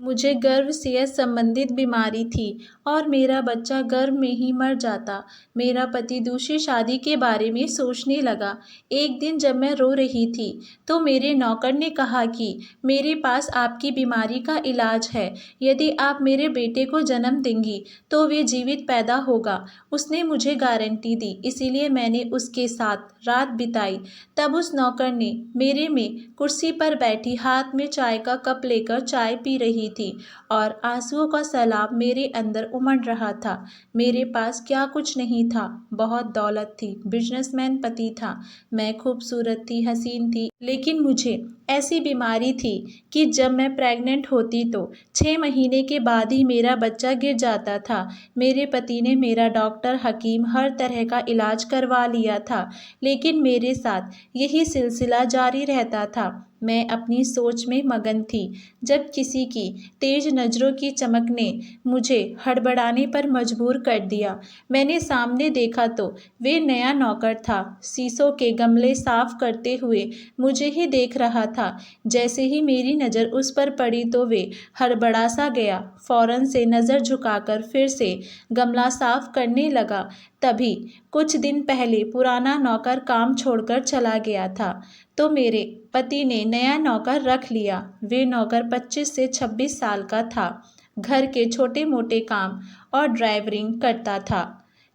मुझे गर्भ से संबंधित बीमारी थी और मेरा बच्चा गर्भ में ही मर जाता। मेरा पति दूसरी शादी के बारे में सोचने लगा। एक दिन जब मैं रो रही थी तो मेरे नौकर ने कहा कि मेरे पास आपकी बीमारी का इलाज है। यदि आप मेरे बेटे को जन्म देंगी तो वे जीवित पैदा होगा। उसने मुझे गारंटी दी, इसीलिए मैंने उसके साथ रात बिताई। तब उस नौकर ने मेरे में कुर्सी पर बैठी हाथ में चाय का कप लेकर चाय पी रही थी और आंसुओं का सैलाब मेरे अंदर उमड़ रहा था। मेरे पास क्या कुछ नहीं था, बहुत दौलत थी, बिजनेसमैन पति था, मैं खूबसूरत थी, हसीन थी, लेकिन मुझे ऐसी बीमारी थी कि जब मैं प्रेग्नेंट होती तो 6 महीने के बाद ही मेरा बच्चा गिर जाता था। मेरे पति ने मेरा डॉक्टर, हकीम, हर तरह का इलाज करवा लिया था, लेकिन मेरे साथ यही सिलसिला जारी रहता था। मैं अपनी सोच में मगन थी जब किसी की तेज नज़रों की चमक ने मुझे हड़बड़ाने पर मजबूर कर दिया। मैंने सामने देखा तो वे नया नौकर था, शीशों के गमले साफ करते हुए मुझे ही देख रहा था। जैसे ही मेरी नज़र उस पर पड़ी तो वे हड़बड़ा सा गया, फौरन से नज़र झुकाकर फिर से गमला साफ करने लगा। तभी कुछ दिन पहले पुराना नौकर काम छोड़कर चला गया था तो मेरे पति ने नया नौकर रख लिया। वे नौकर 25 से 26 साल का था, घर के छोटे मोटे काम और ड्राइवरिंग करता था।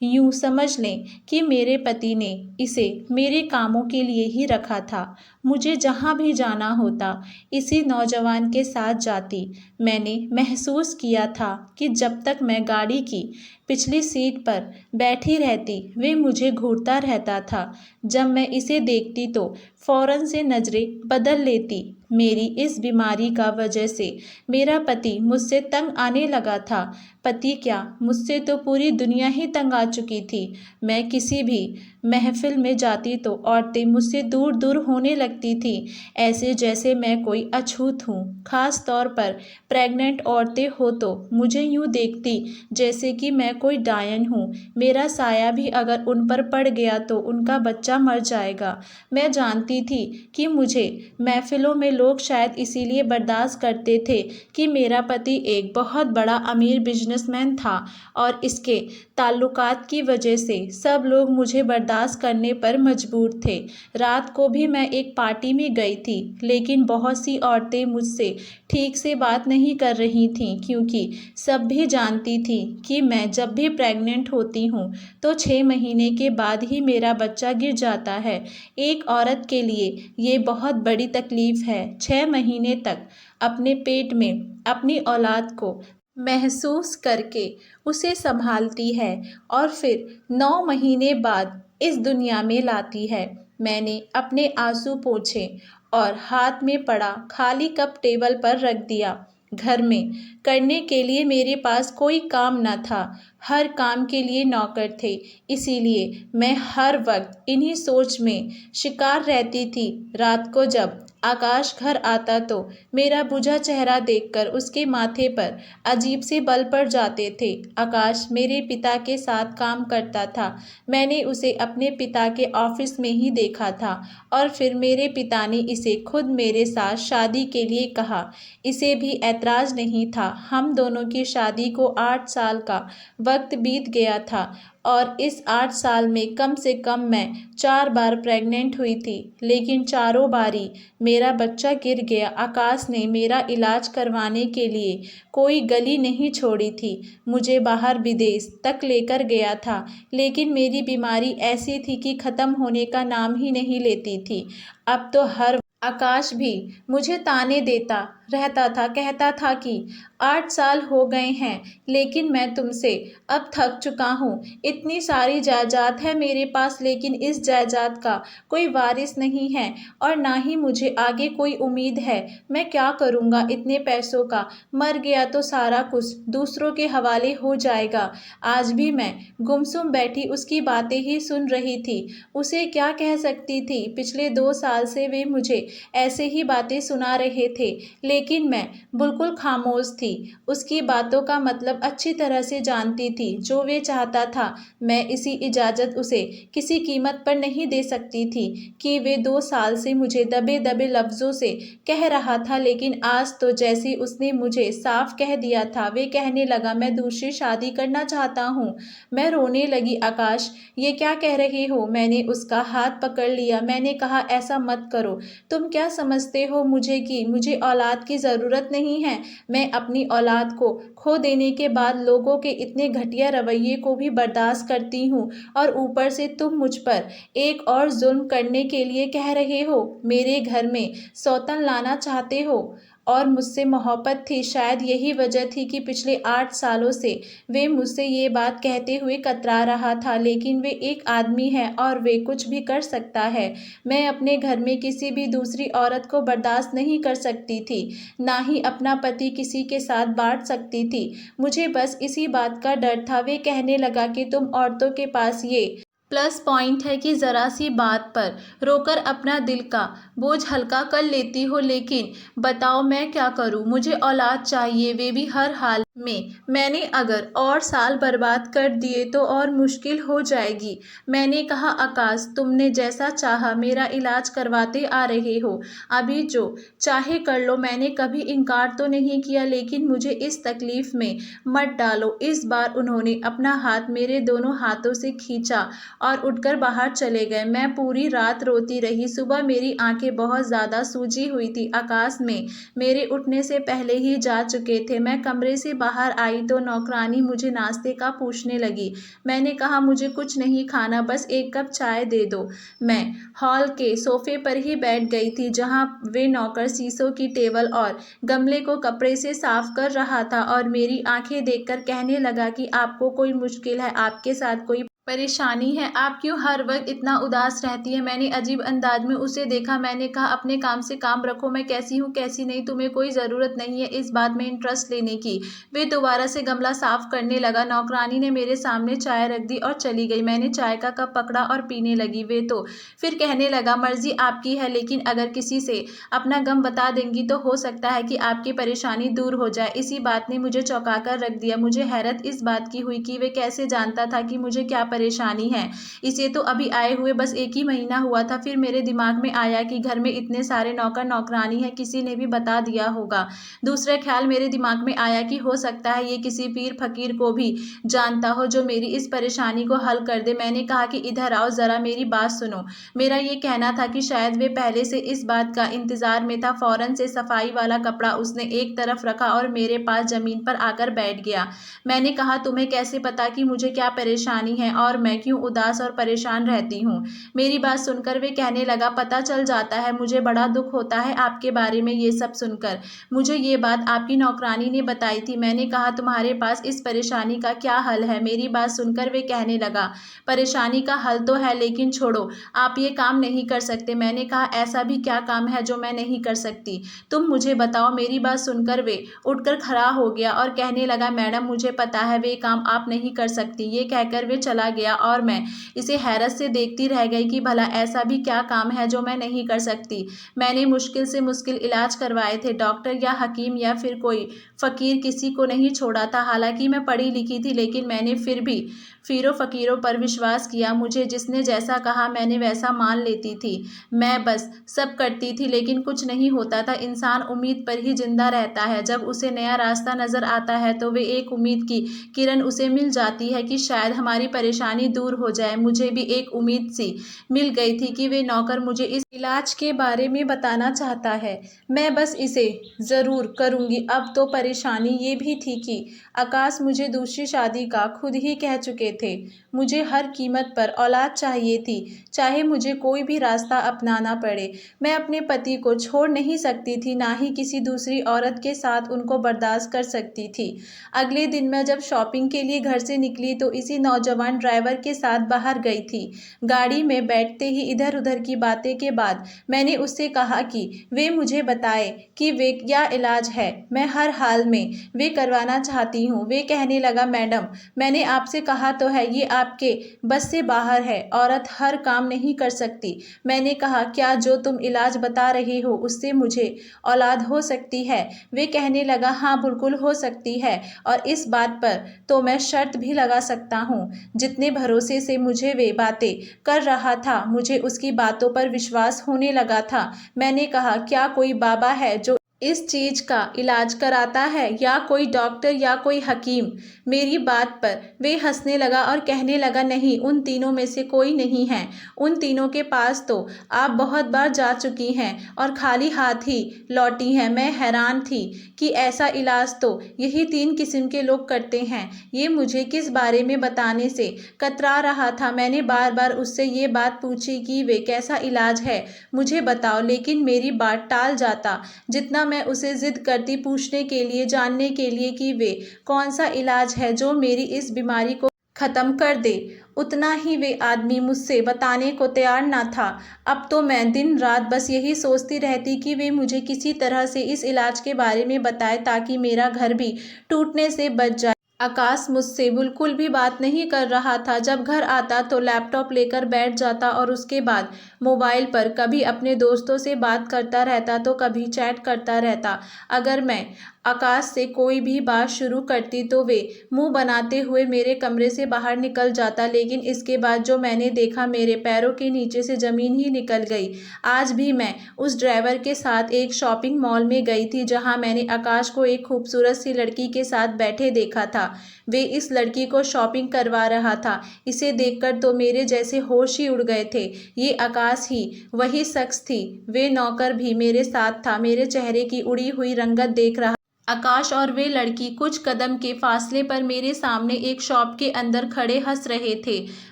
यूँ समझ लें कि मेरे पति ने इसे मेरे कामों के लिए ही रखा था। मुझे जहाँ भी जाना होता इसी नौजवान के साथ जाती। मैंने महसूस किया था कि जब तक मैं गाड़ी की पिछली सीट पर बैठी रहती वे मुझे घूरता रहता था। जब मैं इसे देखती तो फौरन से नज़रें बदल लेती। मेरी इस बीमारी का वजह से मेरा पति मुझसे तंग आने लगा था। पति क्या, मुझसे तो पूरी दुनिया ही तंग आ चुकी थी। मैं किसी भी महफिल में जाती तो औरतें मुझसे दूर दूर होने लगती थी, ऐसे जैसे मैं कोई अछूत हूँ। खास तौर पर प्रेग्नेंट औरतें हो तो मुझे यूँ देखती जैसे कि मैं कोई डायन हूँ। मेरा साया भी अगर उन पर पड़ गया तो उनका बच्चा मर जाएगा। मैं जानती थी कि मुझे महफिलों में लोग शायद इसीलिए बर्दाश्त करते थे कि मेरा पति एक बहुत बड़ा अमीर बिजनेसमैन था और इसके ताल्लुकात की वजह से सब लोग मुझे बर्दाश्त करने पर मजबूर थे। रात को भी मैं एक पार्टी में गई थी, लेकिन बहुत सी औरतें मुझसे ठीक से बात नहीं कर रही थीं क्योंकि सब भी जानती थी कि मैं जब भी प्रेग्नेंट होती हूँ तो 6 महीने के बाद ही मेरा बच्चा गिर जाता है। एक औरत के लिए ये बहुत बड़ी तकलीफ़ है, 6 महीने तक अपने पेट में अपनी औलाद को महसूस करके उसे संभालती है और फिर 9 महीने बाद इस दुनिया में लाती है। मैंने अपने आंसू पोंछे और हाथ में पड़ा खाली कप टेबल पर रख दिया। घर में करने के लिए मेरे पास कोई काम न था, हर काम के लिए नौकर थे, इसीलिए मैं हर वक्त इन्हीं सोच में शिकार रहती थी। रात को जब आकाश घर आता तो मेरा बुझा चेहरा देखकर उसके माथे पर अजीब से बल पड़ जाते थे। आकाश मेरे पिता के साथ काम करता था। मैंने उसे अपने पिता के ऑफिस में ही देखा था और फिर मेरे पिता ने इसे खुद मेरे साथ शादी के लिए कहा। इसे भी ऐतराज़ नहीं था। हम दोनों की शादी को 8 साल का वक्त बीत गया था और इस 8 साल में कम से कम मैं 4 बार प्रेग्नेंट हुई थी, लेकिन चारों बारी मेरा बच्चा गिर गया। आकाश ने मेरा इलाज करवाने के लिए कोई गली नहीं छोड़ी थी, मुझे बाहर विदेश तक लेकर गया था, लेकिन मेरी बीमारी ऐसी थी कि ख़त्म होने का नाम ही नहीं लेती थी। अब तो हर आकाश भी मुझे ताने देता रहता था, कहता था कि 8 साल हो गए हैं लेकिन मैं तुमसे अब थक चुका हूँ। इतनी सारी जायदाद है मेरे पास, लेकिन इस जायदाद का कोई वारिस नहीं है और ना ही मुझे आगे कोई उम्मीद है। मैं क्या करूँगा इतने पैसों का? मर गया तो सारा कुछ दूसरों के हवाले हो जाएगा। आज भी मैं गुमसुम बैठी उसकी बातें ही सुन रही थी। उसे क्या कह सकती थी? पिछले 2 साल से वे मुझे ऐसे ही बातें सुना रहे थे, लेकिन मैं बिल्कुल खामोश थी। उसकी बातों का मतलब अच्छी तरह से जानती थी। जो वे चाहता था, मैं इसी इजाज़त उसे किसी कीमत पर नहीं दे सकती थी कि वे 2 साल से मुझे दबे-दबे लफ्ज़ों से कह रहा था, लेकिन आज तो जैसे उसने मुझे साफ कह दिया था। वे कहने लगा, मैं दूसरी शादी करना चाहता हूँ। मैं रोने लगी। आकाश, ये क्या कह रहे हो? मैंने उसका हाथ पकड़ लिया। मैंने कहा, ऐसा मत करो। तुम क्या समझते हो मुझे कि मुझे औलाद की ज़रूरत नहीं है? मैं अपनी औलाद को खो देने के बाद लोगों के इतने घटिया रवैये को भी बर्दाश्त करती हूँ, और ऊपर से तुम मुझ पर एक और जुल्म करने के लिए कह रहे हो। मेरे घर में सौतन लाना चाहते हो और मुझसे मोहब्बत थी। शायद यही वजह थी कि पिछले 8 सालों से वे मुझसे ये बात कहते हुए कतरा रहा था, लेकिन वे एक आदमी है और वे कुछ भी कर सकता है। मैं अपने घर में किसी भी दूसरी औरत को बर्दाश्त नहीं कर सकती थी, ना ही अपना पति किसी के साथ बांट सकती थी। मुझे बस इसी बात का डर था। वे कहने लगा कि तुम औरतों के पास ये प्लस पॉइंट है कि ज़रा सी बात पर रोकर अपना दिल का बोझ हल्का कर लेती हो, लेकिन बताओ मैं क्या करूं? मुझे औलाद चाहिए, वे भी हर हाल में। मैंने अगर और साल बर्बाद कर दिए तो और मुश्किल हो जाएगी। मैंने कहा, आकाश, तुमने जैसा चाहा मेरा इलाज करवाते आ रहे हो, अभी जो चाहे कर लो। मैंने कभी इनकार तो नहीं किया, लेकिन मुझे इस तकलीफ में मत डालो। इस बार उन्होंने अपना हाथ मेरे दोनों हाथों से खींचा और उठकर बाहर चले गए। मैं पूरी रात रोती रही। सुबह मेरी आंखें बहुत ज़्यादा सूजी हुई थी। आकाश में मेरे उठने से पहले ही जा चुके थे। मैं कमरे से बाहर आई तो नौकरानी मुझे नाश्ते का पूछने लगी। मैंने कहा, मुझे कुछ नहीं खाना, बस एक कप चाय दे दो। मैं हॉल के सोफे पर ही बैठ गई थी, जहां वे नौकर शीशों की टेबल और गमले को कपड़े से साफ कर रहा था, और मेरी आंखें देखकर कहने लगा कि आपको कोई मुश्किल है, आपके साथ कोई परेशानी है? आप क्यों हर वक्त इतना उदास रहती है? मैंने अजीब अंदाज में उसे देखा। मैंने कहा, अपने काम से काम रखो, मैं कैसी हूँ कैसी नहीं तुम्हें कोई ज़रूरत नहीं है इस बात में इंटरेस्ट लेने की। वे दोबारा से गमला साफ करने लगा। नौकरानी ने मेरे सामने चाय रख दी और चली गई। मैंने चाय का कप पकड़ा और पीने लगी। वे तो फिर कहने लगा, मर्जी आपकी है, लेकिन अगर किसी से अपना गम बता देंगी तो हो सकता है कि आपकी परेशानी दूर हो जाए। इसी बात ने मुझे चौंका कर रख दिया। मुझे हैरत इस बात की हुई कि वे कैसे जानता था कि मुझे क्या परेशानी है। इसे तो अभी आए हुए बस 1 ही महीना हुआ था। फिर मेरे दिमाग में आया कि घर में इतने सारे नौकर नौकरानी हैं, किसी ने भी बता दिया होगा। दूसरा ख्याल मेरे दिमाग में आया कि हो सकता है ये किसी पीर फकीर को भी जानता हो जो मेरी इस परेशानी को हल कर दे। मैंने कहा कि इधर आओ, ज़रा मेरी बात सुनो। मेरा ये कहना था कि शायद वे पहले से इस बात का इंतज़ार में था। फ़ौरन से सफाई वाला कपड़ा उसने एक तरफ रखा और मेरे पास ज़मीन पर आकर बैठ गया। मैंने कहा, तुम्हें कैसे पता कि मुझे क्या परेशानी है और मैं क्यों उदास और परेशान रहती हूँ? मेरी बात सुनकर वे कहने लगा, पता चल जाता है, मुझे बड़ा दुख होता है आपके बारे में ये सब सुनकर। मुझे ये बात आपकी नौकरानी ने बताई थी। मैंने कहा, तुम्हारे पास इस परेशानी का क्या हल है? मेरी बात सुनकर वे कहने लगा, परेशानी का हल तो है, लेकिन छोड़ो, आप ये काम नहीं कर सकते। मैंने कहा, ऐसा भी क्या काम है जो मैं नहीं कर सकती? तुम मुझे बताओ। मेरी बात सुनकर वे उठकर खड़ा हो गया और कहने लगा, मैडम, मुझे पता है वे काम आप नहीं कर सकती। ये कहकर वे चला गया और मैं इसे हैरत से देखती रह गई कि भला ऐसा भी क्या काम है जो मैं नहीं कर सकती। मैंने मुश्किल से मुश्किल इलाज करवाए थे। डॉक्टर या हकीम या फिर कोई फ़कीर किसी को नहीं छोड़ा था। हालांकि मैं पढ़ी लिखी थी, लेकिन मैंने फिर भी पीरों फ़कीरों पर विश्वास किया। मुझे जिसने जैसा कहा मैंने वैसा मान लेती थी। मैं बस सब करती थी, लेकिन कुछ नहीं होता था। इंसान उम्मीद पर ही जिंदा रहता है। जब उसे नया रास्ता नज़र आता है तो वे एक उम्मीद की किरण उसे मिल जाती है कि शायद हमारी परेशानी दूर हो जाए। मुझे भी एक उम्मीद सी मिल गई थी कि वे नौकर मुझे इस इलाज के बारे में बताना चाहता है। मैं बस इसे ज़रूर करूँगी। अब तो परेशानी ये भी थी कि आकाश मुझे दूसरी शादी का खुद ही कह चुके थे। मुझे हर कीमत पर औलाद चाहिए थी, चाहे मुझे कोई भी रास्ता अपनाना पड़े। मैं अपने पति को छोड़ नहीं सकती थी, ना ही किसी दूसरी औरत के साथ उनको बर्दाश्त कर सकती थी। अगले दिन मैं जब शॉपिंग के लिए घर से निकली तो इसी नौजवान ड्राइवर ड्राइवर के साथ बाहर गई थी। गाड़ी में बैठते ही इधर उधर की बातें के बाद मैंने उससे कहा कि वे मुझे बताए कि वे क्या इलाज है, मैं हर हाल में वे करवाना चाहती हूँ। वे कहने लगा, मैडम मैंने आपसे कहा तो है, ये आपके बस से बाहर है, औरत हर काम नहीं कर सकती। मैंने कहा, क्या जो तुम इलाज बता रही हो उससे मुझे औलाद हो सकती है? वे कहने लगा, हाँ बिल्कुल हो सकती है, और इस बात पर तो मैं शर्त भी लगा सकता हूँ। जितने भरोसे से मुझे वे बातें कर रहा था, मुझे उसकी बातों पर विश्वास होने लगा था। मैंने कहा, क्या कोई बाबा है जो इस चीज का इलाज कराता है, या कोई डॉक्टर या कोई हकीम? मेरी बात पर वे हंसने लगा और कहने लगा, नहीं, उन तीनों में से कोई नहीं है। उन तीनों के पास तो आप बहुत बार जा चुकी हैं और खाली हाथ ही लौटी हैं। मैं हैरान थी कि ऐसा इलाज तो यही 3 किस्म के लोग करते हैं। ये मुझे किस बारे में बताने से कतरा रहा था। मैंने बार बार उससे ये बात पूछी कि वे कैसा इलाज है, मुझे बताओ, लेकिन मेरी बात टाल जाता। जितना मैं उसे जिद करती पूछने के लिए, जानने के लिए कि वे कौन सा इलाज है जो मेरी इस बीमारी को ख़त्म कर दे, उतना ही वे आदमी मुझसे बताने को तैयार ना था। अब तो मैं दिन रात बस यही सोचती रहती कि वे मुझे किसी तरह से इस इलाज के बारे में बताए ताकि मेरा घर भी टूटने से बच जाए। आकाश मुझसे बिल्कुल भी बात नहीं कर रहा था। जब घर आता तो लैपटॉप लेकर बैठ जाता और उसके बाद मोबाइल पर कभी अपने दोस्तों से बात करता रहता तो कभी चैट करता रहता। अगर मैं आकाश से कोई भी बात शुरू करती तो वे मुंह बनाते हुए मेरे कमरे से बाहर निकल जाता, लेकिन इसके बाद जो मैंने देखा, मेरे पैरों के नीचे से ज़मीन ही निकल गई। आज भी मैं उस ड्राइवर के साथ एक शॉपिंग मॉल में गई थी जहां मैंने आकाश को एक खूबसूरत सी लड़की के साथ बैठे देखा था। वे इस लड़की को शॉपिंग करवा रहा था। इसे देखकर तो मेरे जैसे होश ही उड़ गए थे। ये आकाश ही वही शख्स थी। वे नौकर भी मेरे साथ था। मेरे चेहरे की उड़ी हुई रंगत देख रहा आकाश और वे लड़की कुछ कदम के फासले पर मेरे सामने एक शॉप के अंदर खड़े हंस रहे थे,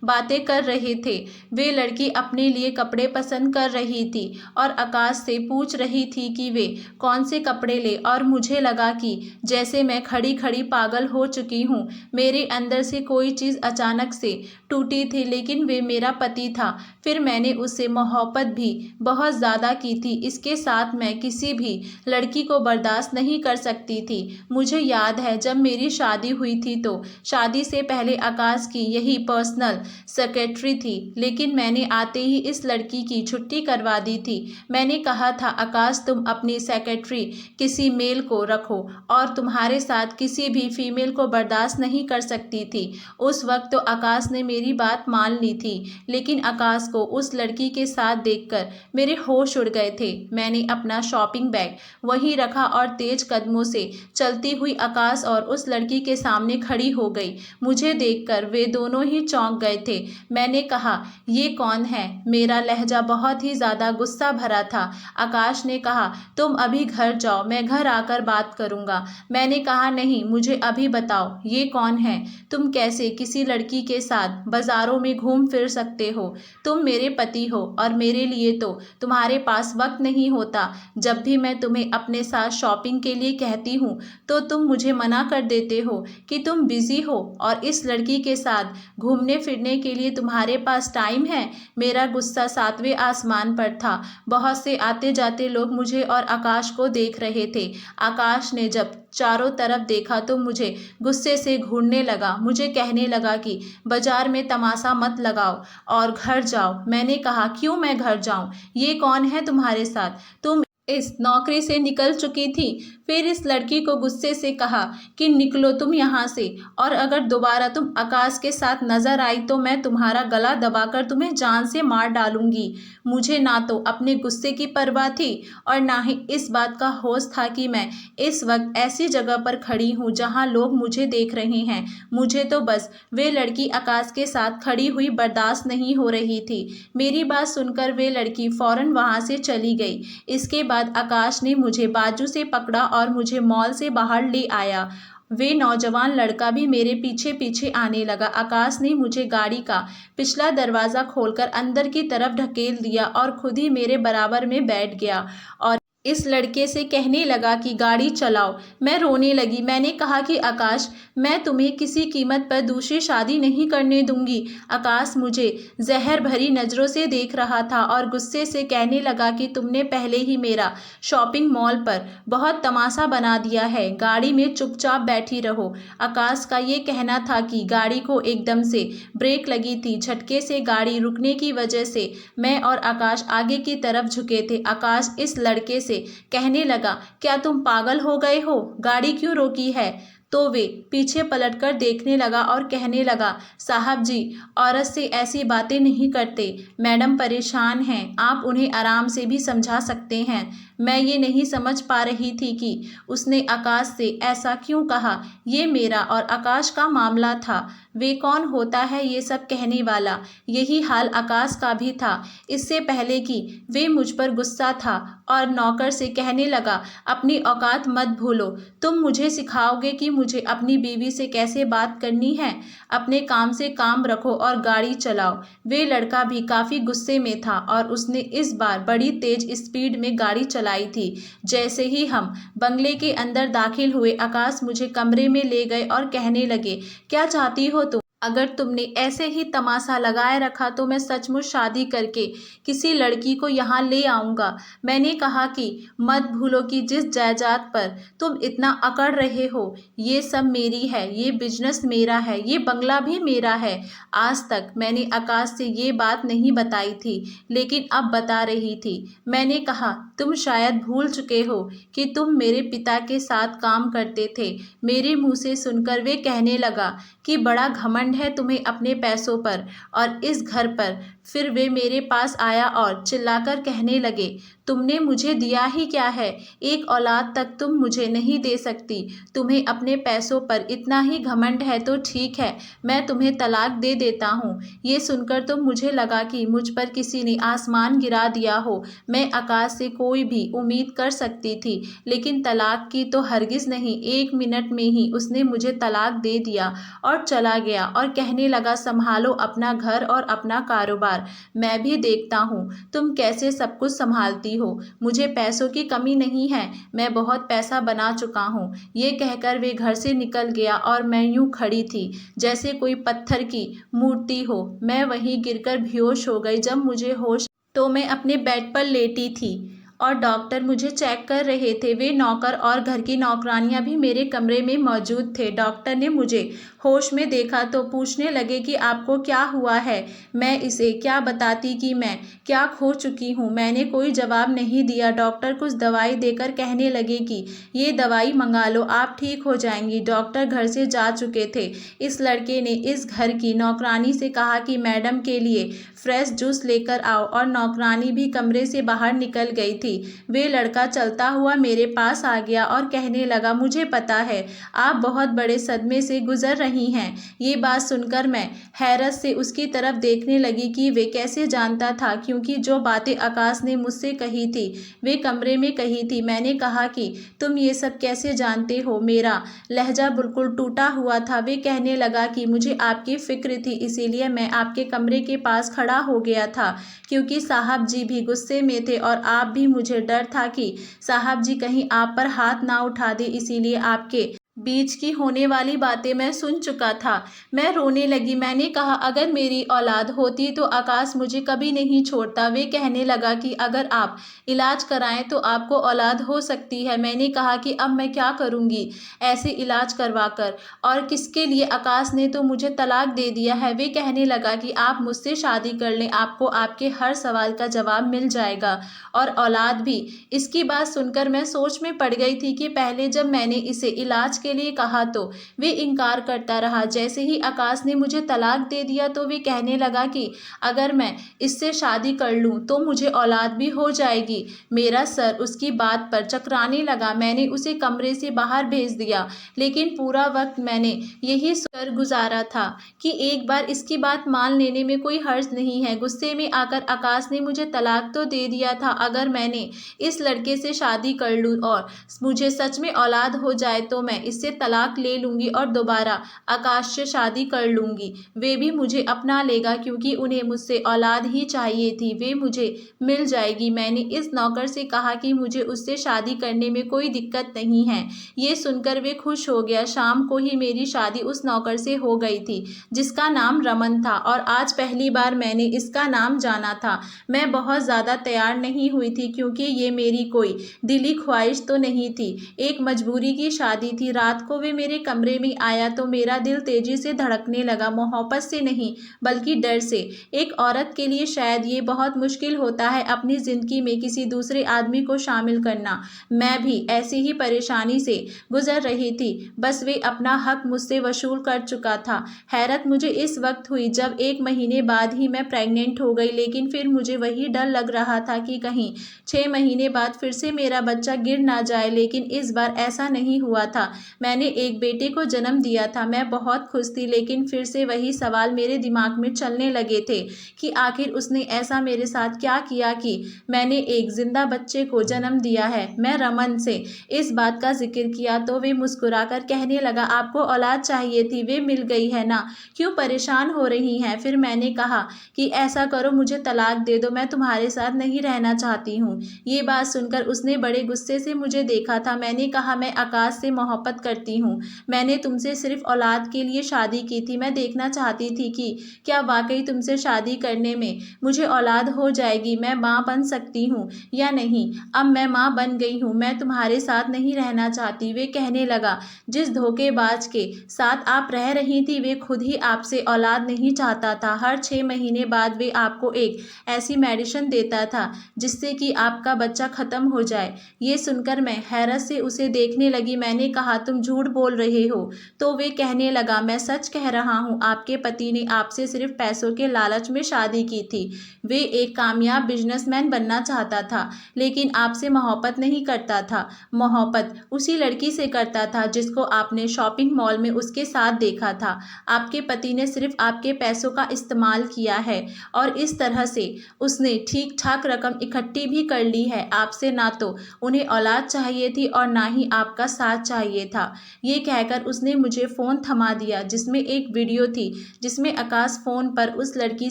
बातें कर रहे थे। वे लड़की अपने लिए कपड़े पसंद कर रही थी और आकाश से पूछ रही थी कि वे कौन से कपड़े ले, और मुझे लगा कि जैसे मैं खड़ी खड़ी पागल हो चुकी हूँ। मेरे अंदर से कोई चीज़ अचानक से टूटी थी, लेकिन वे मेरा पति था। फिर मैंने उससे मोहब्बत भी बहुत ज़्यादा की थी। इसके साथ मैं किसी भी लड़की को बर्दाश्त नहीं कर सकती थी। मुझे याद है जब मेरी शादी हुई थी तो शादी से पहले आकाश की यही पर्सनल सेक्रेटरी थी, लेकिन मैंने आते ही इस लड़की की छुट्टी करवा दी थी। मैंने कहा था, आकाश तुम अपनी सेक्रेटरी किसी मेल को रखो, और तुम्हारे साथ किसी भी फीमेल को बर्दाश्त नहीं कर सकती थी। उस वक्त तो आकाश ने मेरी बात मान ली थी, लेकिन आकाश को उस लड़की के साथ देखकर मेरे होश उड़ गए थे। मैंने अपना शॉपिंग बैग वहीं रखा और तेज कदमों से चलती हुई आकाश और उस लड़की के सामने खड़ी हो गई। मुझे देखकर वे दोनों ही चौंक गए थे। मैंने कहा, ये कौन है? मेरा लहजा बहुत ही ज़्यादा गुस्सा भरा था। आकाश ने कहा, तुम अभी घर जाओ, मैं घर आकर बात करूँगा। मैंने कहा, नहीं, मुझे अभी बताओ ये कौन है? तुम कैसे किसी लड़की के साथ बाज़ारों में घूम फिर सकते हो? तुम मेरे पति हो और मेरे लिए तो तुम्हारे पास वक्त नहीं होता। जब भी मैं तुम्हें अपने साथ शॉपिंग के लिए कहती हूँ तो तुम मुझे मना कर देते हो कि तुम बिजी हो और इस लड़की के साथ घूमने फिरने के लिए तुम्हारे पास टाइम है। मेरा गुस्सा 7वें आसमान पर था। बहुत से आते जाते लोग मुझे और आकाश को देख रहे थे। आकाश ने जब चारों तरफ देखा तो मुझे गुस्से से घूरने लगा। मुझे कहने लगा कि बाजार में तमाशा मत लगाओ और घर जाओ। मैंने कहा, क्यों मैं घर जाऊं? ये कौन है तुम्हारे साथ? तुम इस नौकरी से निकल चुकी थी। फिर इस लड़की को गुस्से से कहा कि निकलो तुम यहाँ से, और अगर दोबारा तुम आकाश के साथ नजर आई तो मैं तुम्हारा गला दबाकर तुम्हें जान से मार डालूंगी। मुझे ना तो अपने गुस्से की परवाह थी और ना ही इस बात का होश था कि मैं इस वक्त ऐसी जगह पर खड़ी हूँ जहाँ लोग मुझे देख रहे हैं। मुझे तो बस वे लड़की आकाश के साथ खड़ी हुई बर्दाश्त नहीं हो रही थी। मेरी बात सुनकर वे लड़की फौरन वहाँ से चली गई। इसके बाद आकाश ने मुझे बाजू से पकड़ा और मुझे मॉल से बाहर ले आया। वे नौजवान लड़का भी मेरे पीछे पीछे आने लगा। आकाश ने मुझे गाड़ी का पिछला दरवाज़ा खोलकर अंदर की तरफ ढकेल दिया और खुद ही मेरे बराबर में बैठ गया और इस लड़के से कहने लगा कि गाड़ी चलाओ। मैं रोने लगी। मैंने कहा कि आकाश, मैं तुम्हें किसी कीमत पर दूसरी शादी नहीं करने दूंगी। आकाश मुझे जहर भरी नज़रों से देख रहा था और गुस्से से कहने लगा कि तुमने पहले ही मेरा शॉपिंग मॉल पर बहुत तमाशा बना दिया है, गाड़ी में चुपचाप बैठी रहो। आकाश का ये कहना था कि गाड़ी को एकदम से ब्रेक लगी थी। झटके से गाड़ी रुकने की वजह से मैं और आकाश आगे की तरफ झुके थे। आकाश इस लड़के से कहने लगा, क्या तुम पागल हो गए हो? गाड़ी क्यों रोकी है? तो वे पीछे पलटकर देखने लगा और कहने लगा, साहब जी, औरत से ऐसी बातें नहीं करते। मैडम परेशान हैं, आप उन्हें आराम से भी समझा सकते हैं। मैं ये नहीं समझ पा रही थी कि उसने आकाश से ऐसा क्यों कहा। ये मेरा और आकाश का मामला था। वे कौन होता है ये सब कहने वाला? यही हाल आकाश का भी था। इससे पहले कि वे मुझ पर गुस्सा था और नौकर से कहने लगा, अपनी औकात मत भूलो। तुम मुझे सिखाओगे कि मुझे अपनी बीवी से कैसे बात करनी है? अपने काम से काम रखो और गाड़ी चलाओ। वे लड़का भी काफ़ी गुस्से में था और उसने इस बार बड़ी तेज स्पीड में गाड़ी चलाई थी। जैसे ही हम बंगले के अंदर दाखिल हुए, आकाश मुझे कमरे में ले गए और कहने लगे, क्या चाहती हो तुम? अगर तुमने ऐसे ही तमाशा लगाए रखा तो मैं सचमुच शादी करके किसी लड़की को यहाँ ले आऊँगा। मैंने कहा कि मत भूलो कि जिस जायदाद पर तुम इतना अकड़ रहे हो, ये सब मेरी है, ये बिजनेस मेरा है, ये बंगला भी मेरा है। आज तक मैंने आकाश से ये बात नहीं बताई थी, लेकिन अब बता रही थी। मैंने कहा, तुम शायद भूल चुके हो कि तुम मेरे पिता के साथ काम करते थे। मेरे मुँह से सुनकर वे कहने लगा कि बड़ा घमंड है तुम्हें अपने पैसों पर और इस घर पर। फिर वे मेरे पास आया और चिल्लाकर कहने लगे, तुमने मुझे दिया ही क्या है? एक औलाद तक तुम मुझे नहीं दे सकती। तुम्हें अपने पैसों पर इतना ही घमंड है तो ठीक है, मैं तुम्हें तलाक दे देता हूँ। ये सुनकर तो मुझे लगा कि मुझ पर किसी ने आसमान गिरा दिया हो। मैं आकाश से कोई भी उम्मीद कर सकती थी, लेकिन तलाक की तो हरगिज़ नहीं। 1 मिनट में ही उसने मुझे तलाक दे दिया और चला गया और कहने लगा, संभालो अपना घर और अपना कारोबार, मैं भी देखता हूँ तुम कैसे सब कुछ संभालती हो। मुझे पैसों की कमी नहीं है, मैं बहुत पैसा बना चुका हूँ। ये कहकर वे घर से निकल गया और मैं यूं खड़ी थी जैसे कोई पत्थर की मूर्ति हो। मैं वहीं गिरकर बेहोश हो गई। जब मुझे होश तो मैं अपने बेड पर लेटी थी और डॉक्टर मुझे चेक कर रहे थे। वे नौकर और घर की नौकरानियां भी मेरे कमरे में मौजूद थे। डॉक्टर ने मुझे होश में देखा तो पूछने लगे कि आपको क्या हुआ है। मैं इसे क्या बताती कि मैं क्या खो चुकी हूँ। मैंने कोई जवाब नहीं दिया। डॉक्टर कुछ दवाई देकर कहने लगे कि ये दवाई मंगा लो, आप ठीक हो जाएंगी। डॉक्टर घर से जा चुके थे। इस लड़के ने इस घर की नौकरानी से कहा कि मैडम के लिए फ्रेश जूस लेकर आओ और नौकरानी भी कमरे से बाहर निकल गई थी। वे लड़का चलता हुआ मेरे पास आ गया और कहने लगा, मुझे पता है आप बहुत बड़े सदमे से गुजर रही हैं। ये बात सुनकर मैं हैरत से उसकी तरफ देखने लगी कि वे कैसे जानता था, क्योंकि जो बातें आकाश ने मुझसे कही थी वे कमरे में कही थी। मैंने कहा कि तुम ये सब कैसे जानते हो? मेरा लहजा बिल्कुल टूटा हुआ था। वे कहने लगा कि मुझे आपकी फिक्र थी, इसीलिए मैं आपके कमरे के पास खड़ा हो गया था, क्योंकि साहब जी भी गुस्से में थे और आप भी। मुझे डर था कि साहब जी कहीं आप पर हाथ ना उठा दे, इसीलिए आपके बीच की होने वाली बातें मैं सुन चुका था। मैं रोने लगी। मैंने कहा, अगर मेरी औलाद होती तो आकाश मुझे कभी नहीं छोड़ता। वे कहने लगा कि अगर आप इलाज कराएं तो आपको औलाद हो सकती है। मैंने कहा कि अब मैं क्या करूंगी ऐसे इलाज करवा कर, और किसके लिए? आकाश ने तो मुझे तलाक दे दिया है। वे कहने लगा कि आप मुझसे शादी कर लें, आपको आपके हर सवाल का जवाब मिल जाएगा और औलाद भी। इसकी बात सुनकर मैं सोच में पड़ गई थी कि पहले जब मैंने इसे इलाज के लिए कहा तो वे इनकार करता रहा। जैसे ही आकाश ने मुझे तलाक दे दिया तो वे कहने लगा कि अगर मैं इससे शादी कर लूं तो मुझे औलाद भी हो जाएगी। मेरा सर उसकी बात पर चकराने लगा। मैंने उसे कमरे से बाहर भेज दिया, लेकिन पूरा वक्त मैंने यही सोचकर गुजारा था कि एक बार इसकी बात मान लेने में कोई हर्ज नहीं है। गुस्से में आकर आकाश ने मुझे तलाक तो दे दिया था, अगर मैंने इस लड़के से शादी कर लूं और मुझे सच में औलाद हो जाए तो मैं इससे तलाक ले लूँगी और दोबारा आकाश से शादी कर लूँगी। वे भी मुझे अपना लेगा क्योंकि उन्हें मुझसे औलाद ही चाहिए थी। वे मुझे मिल जाएगी। मैंने इस नौकर से कहा कि मुझे उससे शादी करने में कोई दिक्कत नहीं है। ये सुनकर वे खुश हो गया। शाम को ही मेरी शादी उस नौकर से हो गई थी जिसका नाम रमन था और आज पहली बार मैंने इसका नाम जाना था। मैं बहुत ज़्यादा तैयार नहीं हुई थी क्योंकि ये मेरी कोई दिली ख्वाहिश तो नहीं थी, एक मजबूरी की शादी थी। रात को वे मेरे कमरे में आया तो मेरा दिल तेजी से धड़कने लगा, मोहब्बत से नहीं बल्कि डर से। एक औरत के लिए शायद ये बहुत मुश्किल होता है अपनी ज़िंदगी में किसी दूसरे आदमी को शामिल करना। मैं भी ऐसी ही परेशानी से गुजर रही थी, बस वे अपना हक मुझसे वसूल कर चुका था। हैरत मुझे इस वक्त हुई जब 1 महीने बाद ही मैं प्रेग्नेंट हो गई, लेकिन फिर मुझे वही डर लग रहा था कि कहीं 6 महीने बाद फिर से मेरा बच्चा गिर ना जाए, लेकिन इस बार ऐसा नहीं हुआ था। मैंने एक बेटे को जन्म दिया था। मैं बहुत खुश थी, लेकिन फिर से वही सवाल मेरे दिमाग में चलने लगे थे कि आखिर उसने ऐसा मेरे साथ क्या किया कि मैंने एक जिंदा बच्चे को जन्म दिया है। मैं रमन से इस बात का जिक्र किया तो वे मुस्कुराकर कहने लगा, आपको औलाद चाहिए थी, वे मिल गई है ना, क्यों परेशान हो रही हैं। फिर मैंने कहा कि ऐसा करो, मुझे तलाक दे दो, मैं तुम्हारे साथ नहीं रहना चाहती हूँ। ये बात सुनकर उसने बड़े गुस्से से मुझे देखा था। मैंने कहा, मैं आकाश से मोहब्बत करती हूँ, मैंने तुमसे सिर्फ औलाद के लिए शादी की थी। मैं देखना चाहती थी कि क्या वाकई तुमसे शादी करने में मुझे औलाद हो जाएगी, मैं माँ बन सकती हूँ या नहीं। अब मैं माँ बन गई हूँ, मैं तुम्हारे साथ नहीं रहना चाहती। वे कहने लगा, जिस धोखेबाज के साथ आप रह रही थी वे खुद ही आपसे औलाद नहीं चाहता था। हर 6 महीने बाद वे आपको एक ऐसी मेडिसिन देता था जिससे कि आपका बच्चा ख़त्म हो जाए। ये सुनकर मैं हैरत से उसे देखने लगी। मैंने कहा, तुम झूठ बोल रहे हो। तो वे कहने लगा, मैं सच कह रहा हूँ, आपके पति ने आपसे सिर्फ पैसों के लालच में शादी की थी। वे एक कामयाब बिजनेसमैन बनना चाहता था, लेकिन आपसे मोहब्बत नहीं करता था। मोहब्बत उसी लड़की से करता था जिसको आपने शॉपिंग मॉल में उसके साथ देखा था। आपके पति ने सिर्फ आपके पैसों का इस्तेमाल किया है और इस तरह से उसने ठीक ठाक रकम इकट्ठी भी कर ली है आपसे। ना तो उन्हें औलाद चाहिए थी और ना ही आपका साथ चाहिए था। ये कहकर उसने मुझे फ़ोन थमा दिया जिसमें एक वीडियो थी जिसमें आकाश फ़ोन पर उस लड़की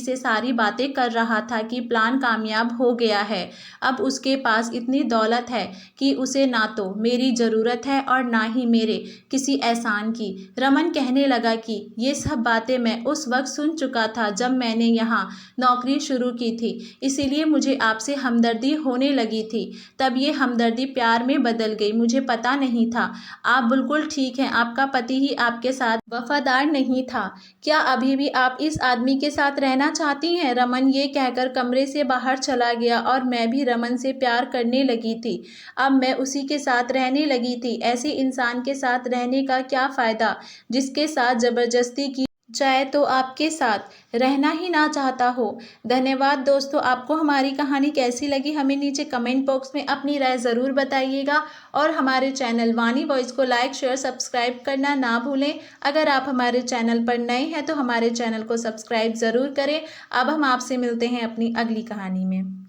से सारी बातें कर रहा था कि प्लान कामयाब हो गया है। अब उसके पास इतनी दौलत है कि उसे ना तो मेरी ज़रूरत है और ना ही मेरे किसी एहसान की। रमन कहने लगा कि ये सब बातें मैं उस वक्त सुन चुका था जब मैंने यहाँ नौकरी शुरू की थी, इसीलिए मुझे आपसे हमदर्दी होने लगी थी। तब ये हमदर्दी प्यार में बदल गई। मुझे पता नहीं था। आप बिल्कुल ठीक हैं, आपका पति ही आपके साथ वफादार नहीं था। क्या अभी भी आप इस आदमी के साथ रहना चाहती हैं? रमन ये कहकर कमरे से बाहर चला गया और मैं भी रमन से प्यार करने लगी थी। अब मैं उसी के साथ रहने लगी थी। ऐसे इंसान के साथ रहने का क्या फ़ायदा जिसके साथ ज़बरदस्ती की जाए तो आपके साथ रहना ही ना चाहता हो। धन्यवाद दोस्तों, आपको हमारी कहानी कैसी लगी हमें नीचे कमेंट बॉक्स में अपनी राय ज़रूर बताइएगा और हमारे चैनल वाणी वॉइस को लाइक शेयर सब्सक्राइब करना ना भूलें। अगर आप हमारे चैनल पर नए हैं तो हमारे चैनल को सब्सक्राइब ज़रूर करें। अब हम आपसे मिलते हैं अपनी अगली कहानी में।